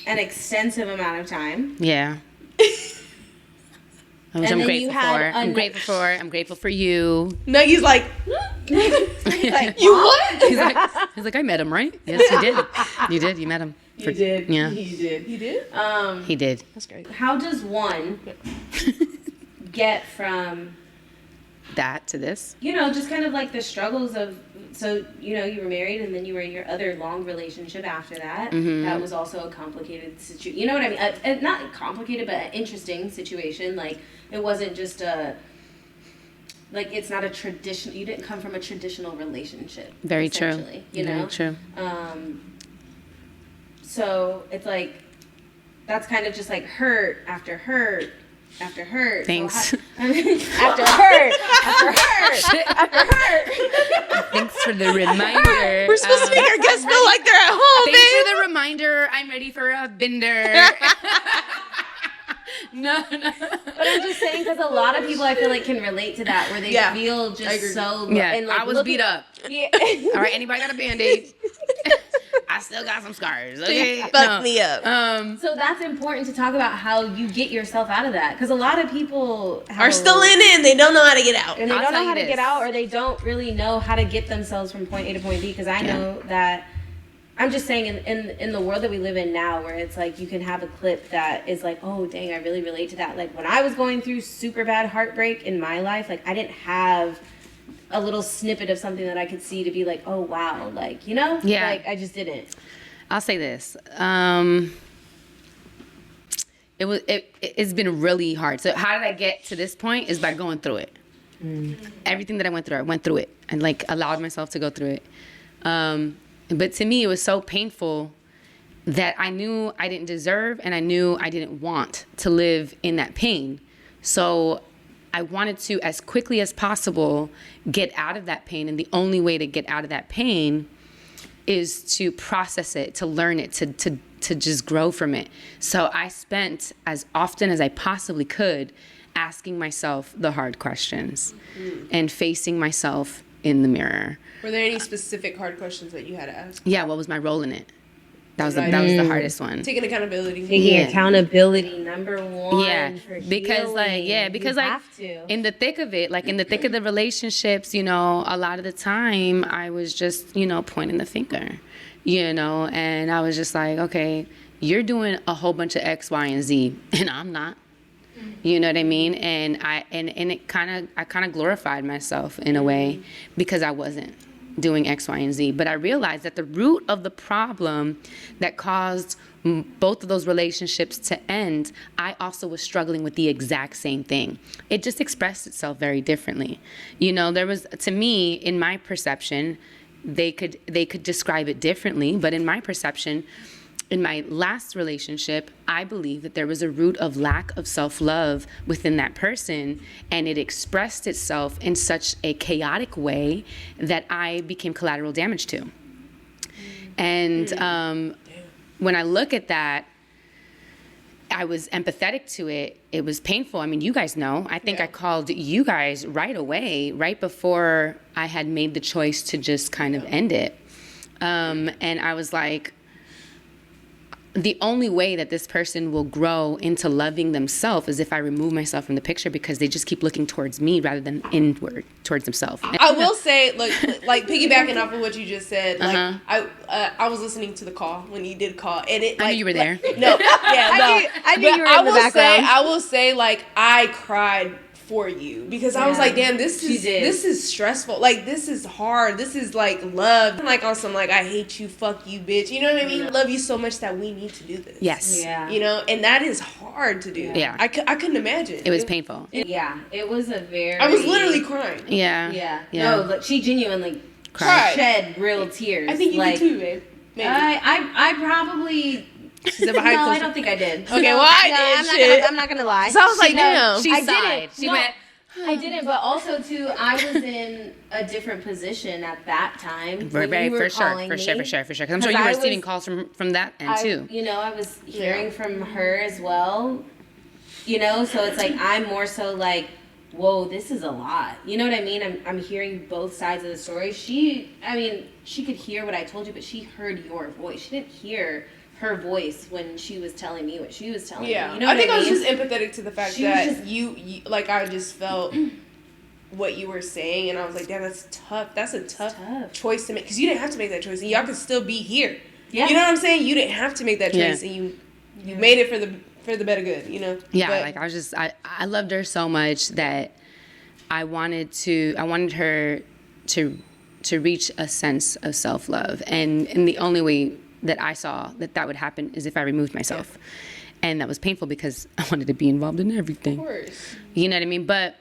an extensive amount of time. Yeah. Which And I'm then you grateful had for. I'm grateful for. I'm grateful for you. Nuggy's like, He's like, you what? He's like, I met him, right? Yes, you did. You did. You met him. You did. Yeah. You did. You did? He did. That's great. How does one get from, That to this. just kind of like the struggles of, so, you were married and then you were in your other long relationship after that. Mm-hmm. That was also a complicated situation. You know what I mean? Not complicated, but an interesting situation. Like, it wasn't just it's not a tradition. You didn't come from a traditional relationship. Very true. Very true. So it's like, that's kind of just like hurt after hurt after hurt. Thanks. So after hurt after hurt after hurt. Thanks for the reminder. We're supposed to make our guests feel like they're at home, Thanks babe. for the reminder. I'm ready for a bender. No. But I'm just saying, because a lot of people I feel like can relate to that, where they feel just so. Yeah, and like, I was beat up. Yeah. All right, anybody got a Band-Aid? I still got some scars. Okay, Fuck me up. So that's important to talk about how you get yourself out of that, because a lot of people Are still in it and they don't know how to get out. and they I'll don't tell know how you to get this. out, or they don't really know how to get themselves from point A to point B. Because I know that. I'm just saying, in the world that we live in now, where it's like you can have a clip that is like, oh dang, I really relate to that. Like when I was going through super bad heartbreak in my life, like I didn't have a little snippet of something that I could see to be like, oh wow, like Yeah. like I just didn't. I'll say this. It's been really hard. So how did I get to this point? Is by going through it. Everything that I went through it, and like allowed myself to go through it. But to me, it was so painful that I knew I didn't deserve, and I knew I didn't want to live in that pain. So I wanted to, as quickly as possible, get out of that pain. And the only way to get out of that pain is to process it, to learn it, to just grow from it. So I spent as often as I possibly could asking myself the hard questions and facing myself in the mirror. Were there any specific hard questions that you had to ask? Yeah, what was my role in it? That was the hardest one. Taking accountability. Taking accountability, number one. Yeah, for because healing. You have to. in the thick of it, like in the thick of the relationships, a lot of the time I was just, pointing the finger, and I was just like, okay, you're doing a whole bunch of X, Y, and Z, and I'm not. You know what I mean? And I kind of glorified myself in a way because I wasn't doing X, Y, and Z. But I realized that the root of the problem that caused both of those relationships to end, I also was struggling with the exact same thing. It just expressed itself very differently. There was, to me, in my perception, they could describe it differently, but in my perception, in my last relationship, I believe that there was a root of lack of self-love within that person, and it expressed itself in such a chaotic way that I became collateral damage to. And when I look at that, I was empathetic to it. It was painful. I mean, you guys know. I think I called you guys right away, right before I had made the choice to just kind of end it. And I was like, the only way that this person will grow into loving themselves is if I remove myself from the picture, because they just keep looking towards me rather than inward towards themselves. I will say, like piggybacking off of what you just said, like I was listening to the call when you did call, and it. I knew you were there. I knew you were in the background. I will say, like I cried for you because I was like, damn, this is stressful. Like this is hard. This is like love. I'm like on some like I hate you, fuck you, bitch. You know what I mean? Love you so much that we need to do this. Yes. Yeah. And that is hard to do. Yeah. I couldn't imagine. It was painful. Yeah, it was a very. I was literally crying. Yeah. Yeah. Yeah. No, but she genuinely Cried. shed real tears. I think you did too, babe. Maybe. I probably. She's behind No, closed- I don't think I did. Okay, well I did. I'm not gonna lie. So I was like, damn. She I sighed. didn't. She No. went. I didn't, but also too, I was in a different position at that time. Right, when you were for sure. calling Because I'm me. sure you were receiving calls from that end too. I was hearing from her as well. you know? So it's like, I'm more so like, whoa, this is a lot. You know what I mean? I'm hearing both sides of the story. She could hear what I told you, but she heard your voice. She didn't hear her voice when she was telling me what she was telling me. You know I think I was just empathetic to the fact that just, you like, I just felt what you were saying, and I was like, damn, that's tough. That's a tough choice to make, because you didn't have to make that choice, and y'all could still be here. Yeah. You know what I'm saying? You didn't have to make that choice, and you made it for the better good, you know? Yeah, but, like I loved her so much that I wanted her to reach a sense of self-love, and the only way that I saw that would happen is if I removed myself. And that was painful because I wanted to be involved in everything. Of course. You know what I mean? But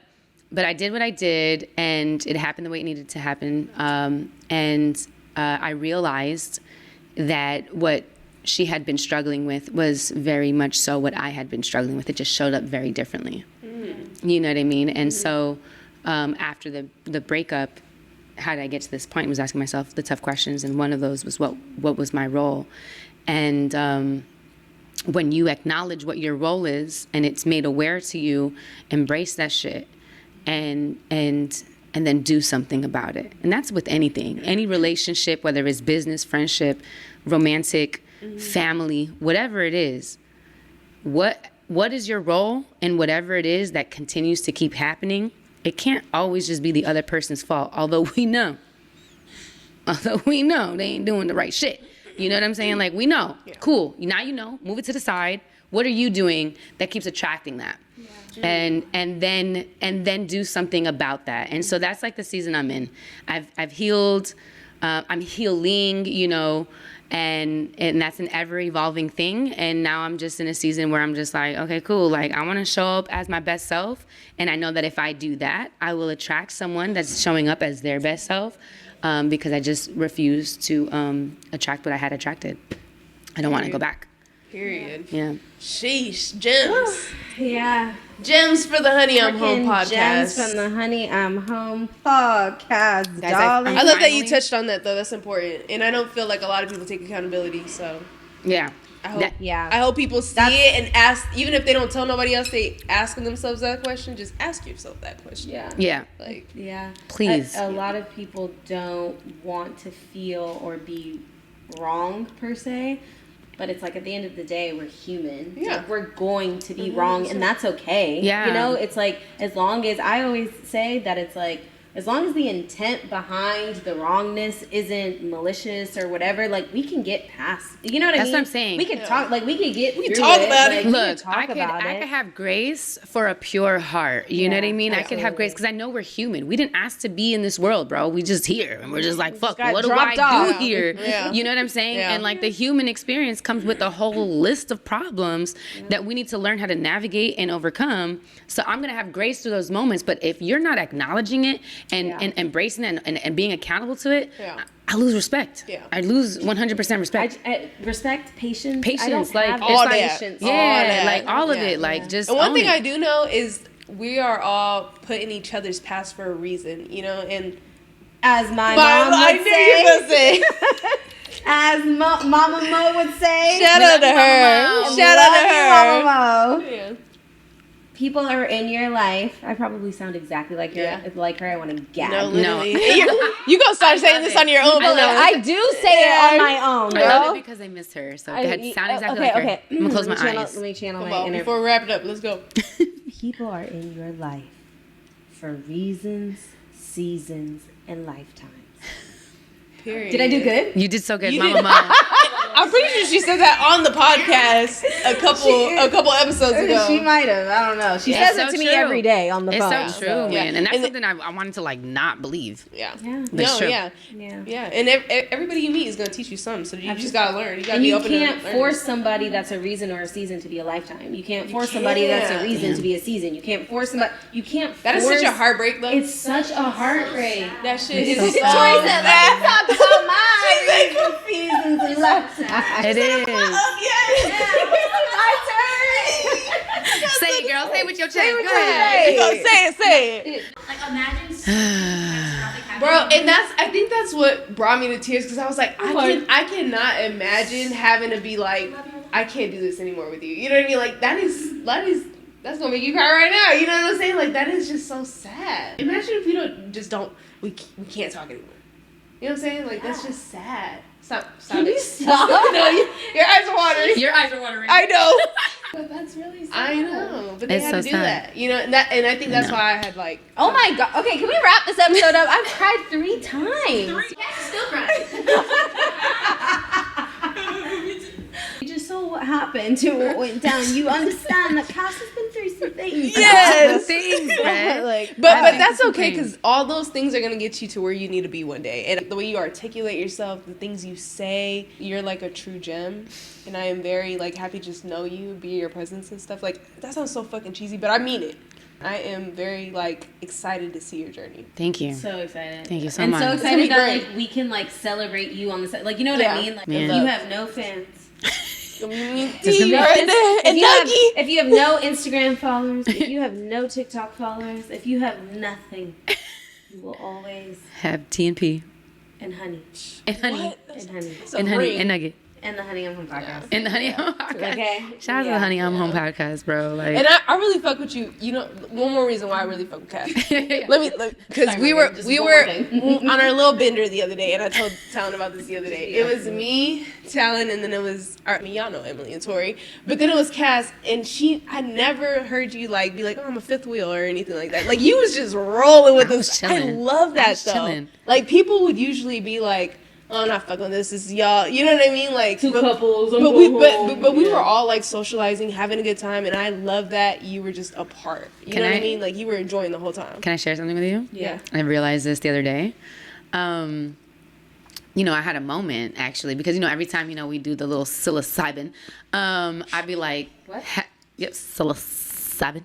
I did what I did, and it happened the way it needed to happen. And I realized that what she had been struggling with was very much so what I had been struggling with. It just showed up very differently. You know what I mean? And so after the breakup, how did I get to this point? I was asking myself the tough questions, and one of those was what was my role? And when you acknowledge what your role is and it's made aware to you, embrace that shit and then do something about it. And that's with anything, any relationship, whether it's business, friendship, romantic, family, whatever it is. What is your role in whatever it is that continues to keep happening? It can't always just be the other person's fault, although we know they ain't doing the right shit. You know what I'm saying? Like, we know. Yeah. Cool. Now you know. Move it to the side. What are you doing that keeps attracting that? Yeah. And then do something about that. And so that's like the season I'm in. I've healed. I'm healing, you know, and that's an ever evolving thing. And now I'm just in a season where I'm just like, okay, cool. Like, I want to show up as my best self. And I know that if I do that, I will attract someone that's showing up as their best self. Because I just refuse to attract what I had attracted. I don't want to go back. Period. Yeah. Sheesh. Gems. Yeah. Gems for the Honey I'm Home podcast. Gems from the Honey I'm Home podcast, guys, darling. I love that you touched on that, though. That's important. And I don't feel like a lot of people take accountability, so. Yeah. I hope people see it and ask, even if they don't tell nobody else, they asking themselves that question, just ask yourself that question. Yeah. Like, please. A lot of people don't want to feel or be wrong per se, but it's like at the end of the day, we're human. Yeah. Like, we're going to be wrong, and that's okay. Yeah. You know, it's like, as long as, I always say that it's like, as long as the intent behind the wrongness isn't malicious or whatever, like, we can get past. You know what I mean? That's what I'm saying. We can talk. Like, we can get. We can talk about it. Look, I could have grace for a pure heart. You know what I mean? Absolutely. I could have grace because I know we're human. We didn't ask to be in this world, bro. We just here, and we're just like, fuck. What do I do here? Yeah. You know what I'm saying? Yeah. And like, the human experience comes with a whole list of problems that we need to learn how to navigate and overcome. So I'm gonna have grace through those moments. But if you're not acknowledging it and embracing it and being accountable to it, I lose respect. Yeah. I lose 100% respect. I respect, patience. Patience, like all that. Patience. Like all of it. Like, just. And one thing I do know is we are all put in each other's past for a reason, you know. And as my mom would say, as Mama Mo would say, shout out to her. Shout out to her, Mama Mo. Yeah. People are in your life. I probably sound exactly like her. I want to gag. No, literally. You gonna start saying this on your own. I do say it on my own. I love it because I miss her. So go ahead, sound exactly like her. I'm gonna close my eyes. Let me channel my inner. Before we wrap it up, let's go. People are in your life for reasons, seasons, and lifetimes. Period. Did I do good? You did so good, Mama. I'm pretty sure she said that on the podcast a couple episodes ago. She might have. I don't know. She says it to me every day on the phone. It's so true, man. And that's something I wanted to like not believe. Yeah. But it's true. Yeah. And everybody you meet is gonna teach you something. So you just gotta learn. You gotta be open. And you can't force somebody that's a reason or a season to be a lifetime. You can't force somebody that's a reason to be a season. You can't force somebody. You can't. That is such a heartbreak, though. It's such a heartbreak. That shit is so sad. Talk about my reasons, seasons, and lifetimes. It is. My turn. Say it, girl. Say it with your chest. Go ahead. Say it. Like, imagine. Bro, and I think that's what brought me to tears, because I was like, I cannot imagine having to be like, I can't do this anymore with you. You know what I mean? Like, that is That's gonna make you cry right now. You know what I'm saying? Like, that is just so sad. Imagine if we can't talk anymore. You know what I'm saying? Like, that's just sad. Stop. Can you stop? No, your eyes are watering. Your eyes are watering. I know. But that's really sad. I know. But they It's had so to do sad. that. You know, and I think that's why I had like. Oh my god. Okay, can we wrap this episode up? I've cried 3 times. Yes, still crying. Just so what happened to what went down. You understand that Kass has been through some things. Yes. Things, right? But that's okay, because all those things are gonna get you to where you need to be one day. And the way you articulate yourself, the things you say, you're like a true gem. And I am very like happy to just know you, be your presence and stuff. Like, that sounds so fucking cheesy, but I mean it. I am very like excited to see your journey. Thank you. So excited. Thank you so and much. so It's gonna be excited that great. like we can like celebrate you on the set. Like, you know what I mean? Like, Man. if you have no fans. If If you have no Instagram followers, if you have no TikTok followers, if you have nothing, you will always Have TNP and honey and honey and honey and honey and nugget and the Honey I'm Home podcast. and the honey home podcast. Okay. Shout out to the honey I'm home podcast, bro. Like, And I really fuck with you. You know, one more reason why I really fuck with Kass. Yeah. Let me, because Sorry, we Megan, were just we one were more thing. on our little bender the other day, and I told Talon about this the other day. It was me, Talon, and then it was y'all know Emily and Tori, but then it was Kass, and I never heard you like be like, oh, I'm a fifth wheel or anything like that. Like, you was just rolling with I was us. chilling. I love that though. Chilling. Like, people would usually be like, oh, I'm not fucking with this. This is y'all. You know what I mean? Like, Two couples. But we were all like socializing, having a good time, and I love that you were just a part. You know what I mean? Like, you were enjoying the whole time. can I share something with you? Yeah. I realized this the other day. You know, I had a moment actually, because, you know, every time, you know, we do the little psilocybin, I'd be like, What? Yep, psilocybin.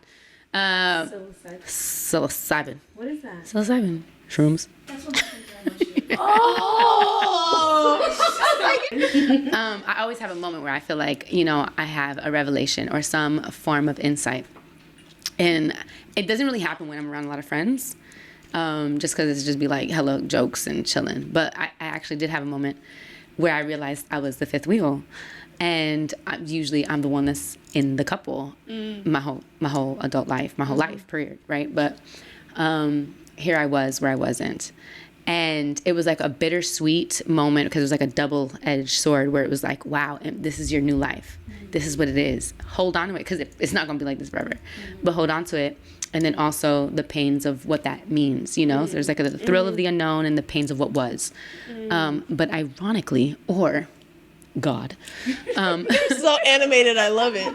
Psilocybin. What is that? Psilocybin. Shrooms. That's what my friends very much do. I always have a moment where I feel like, you know, I have a revelation or some form of insight. And it doesn't really happen when I'm around a lot of friends, just because it's just be like, hello, jokes and chilling. But I actually did have a moment where I realized I was the fifth wheel. And I'm the one that's in the couple my whole adult life, my whole life, period, right? But here I was where I wasn't. And it was like a bittersweet moment, because it was like a double-edged sword where it was like, wow, this is your new life. This is what it is. Hold on to it, because it's not going to be like this forever. But hold on to it. And then also the pains of what that means, you know? So there's like the thrill of the unknown and the pains of what was. But ironically, or God. You're so animated. I love it.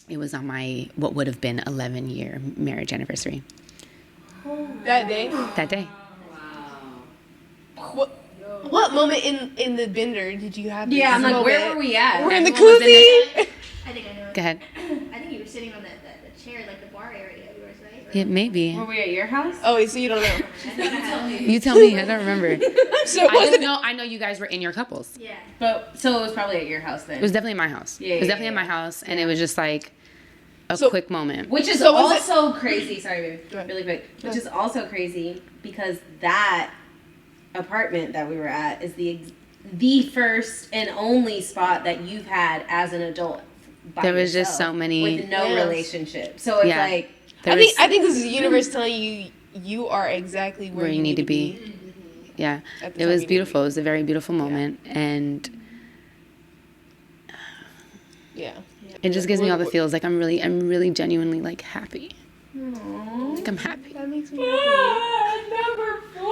It was on my, what would have been 11-year marriage anniversary. That day. That day. What moment in the bender did you have? Yeah, I'm this like, where moment? were we at? We're in the Everyone was in koozie. I think I know it. Go ahead. I think you were sitting on the chair, like the bar area of yours, right? Yeah, maybe. Were we at your house? Oh, so you don't know. You tell me. I don't remember. So I know you guys were in your couples. Yeah. But so it was probably at your house then. It was definitely in my house. Yeah, it was yeah, definitely in yeah. my house, and it was just like a So- quick moment. Which is So was it- also crazy. Sorry, baby. Go ahead. Really quick. Which is also crazy because that apartment that we were at is the first and only spot that you've had as an adult. By There was just yourself so many- with no Yes. relationship. So it's Yeah. like There I think this is the universe telling you are exactly where you need to be. Yeah, At the it time was you beautiful. It was a very beautiful moment, and Yeah. it just gives me all the feels. Like I'm really genuinely like happy. Like I'm happy. That makes me happy. number 4.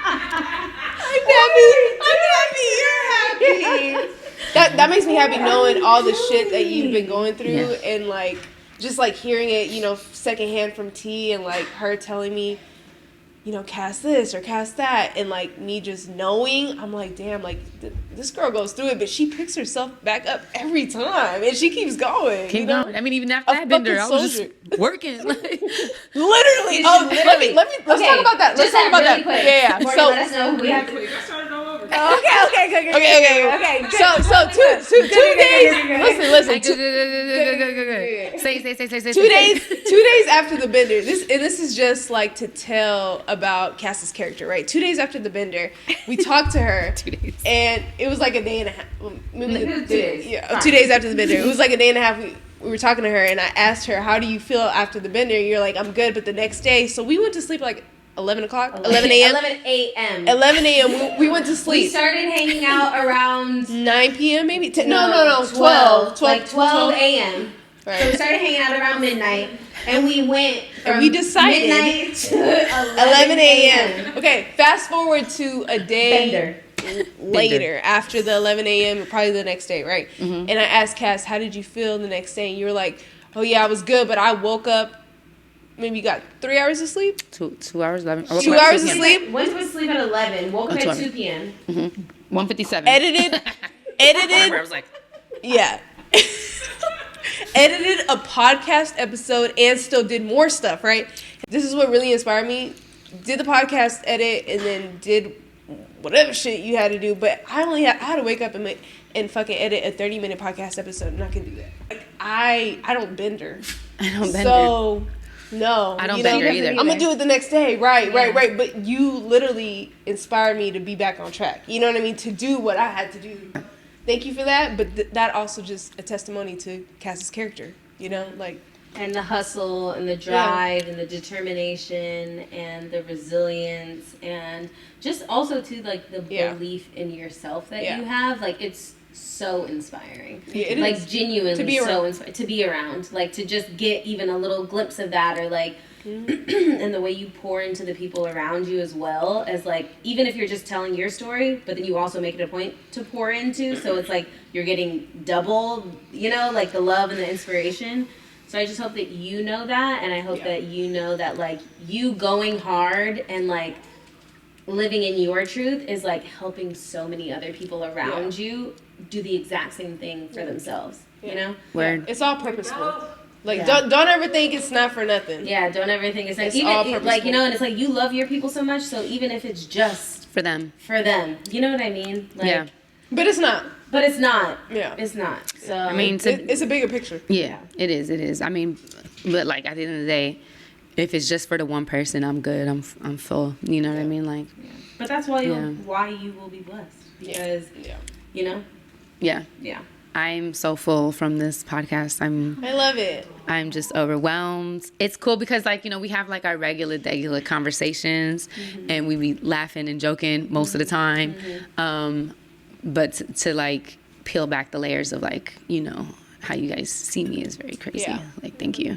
I'm happy. You're happy. That makes me happy knowing all the shit that you've been going through, Yeah. and like just like hearing it, you know, secondhand from T, and like her telling me, you know, cast this or cast that, and like me just knowing, I'm like, damn, like this girl goes through it, but she picks herself back up every time, and she keeps going. Keep you know? going. I mean, even after A that bender, I fucking was soldier. just working. Like, Literally. She's Oh, literally- let's Okay, talk about that. Let's just talk about really that. quick. Yeah. Courtney, So let us know who we have to. Okay. So 2 days. Listen. Say. 2 days after the bender. This is just like to tell about Kass's character, right? 2 days after the bender, we talked to her. 2 days. And it was like a day and a half. Maybe 2 days. Yeah, 2 days after the bender. It was like a day and a half. We were talking to her, and I asked her, "How do you feel after the bender?" You're like, "I'm good," but the next day, so we went to sleep like 11 o'clock, 11 a.m. 11 a.m. 11 a.m. We went to sleep. We started hanging out around 9 p.m. maybe. No, 12 a.m. Right. So we started hanging out around midnight, and we went from we decided midnight to 11 a.m. Okay, fast forward to a day later after the 11 a.m. probably the next day, right? And I asked Kass, "How did you feel the next day?" And you were like, "Oh yeah, I was good, but I woke up." Maybe you got 3 hours of sleep? 2 hours, 11. 2 hours of sleep? Went to sleep at 11. Woke up at 2 p.m. 1:57. Edited. I was like, Yeah. Edited a podcast episode and still did more stuff, right? This is what really inspired me. Did the podcast edit and then did whatever shit you had to do, but I had to wake up and fucking edit a 30-minute podcast episode, and I can do that. Like I don't bender. So no, I don't bender either. I'm gonna do it the next day, right. But you literally inspired me to be back on track. You know what I mean? To do what I had to do. Thank you for that. But that also just a testimony to Kass's character. You know, like. And the hustle and the drive and the determination and the resilience and just also too like the belief in yourself that you have. Like it's so inspiring. Yeah, it like is. genuinely To be so inspiring to be around. Like to just get even a little glimpse of that or like and the way you pour into the people around you as well as like even if you're just telling your story, but then you also make it a point to pour into. So it's like you're getting double, you know, like the love and the inspiration. So I just hope that you know that, and I hope that you know that, like, you going hard and, like, living in your truth is, like, helping so many other people around you do the exact same thing for themselves, you know? Word. It's all purposeful. Like, don't ever think it's not for nothing. Yeah, don't ever think it's like, It's even, all purposeful. like, you know, and it's like, you love your people so much, so even if it's just for them. You know what I mean? Like, Yeah. But it's not. But it's not. Yeah. It's not. So I mean, it's a bigger picture. Yeah, it is. I mean, but like at the end of the day, if it's just for the one person, I'm good. I'm full. You know what I mean? Like. Yeah. But that's why why you will be blessed because you know. Yeah. Yeah. I'm so full from this podcast. I love it. I'm just overwhelmed. It's cool because like, you know, we have like our regular conversations and we be laughing and joking most of the time. But to like peel back the layers of like, you know, how you guys see me is very crazy. Yeah. Like, thank you.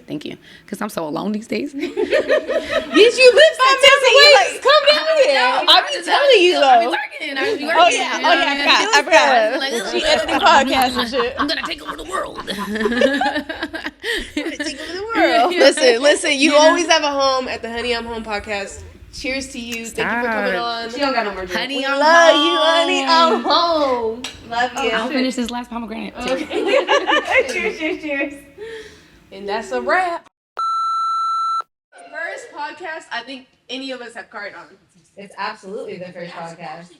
Because I'm so alone these days. Did you live 5 minutes away? Like, come down here. I be telling you though. I be working. Oh yeah, I forgot. Like, She editing podcasts and shit. I'm gonna take over the world. Listen. You always have a home at the Honey I'm Home podcast. Cheers to you. Thank you for coming on. She don't got no more drink. Honey, We I'm love home. you, honey. I'm home. Love you. I'll finish this last pomegranate. Cheers. And that's a wrap. First podcast I think any of us have cried on. It's absolutely the first podcast.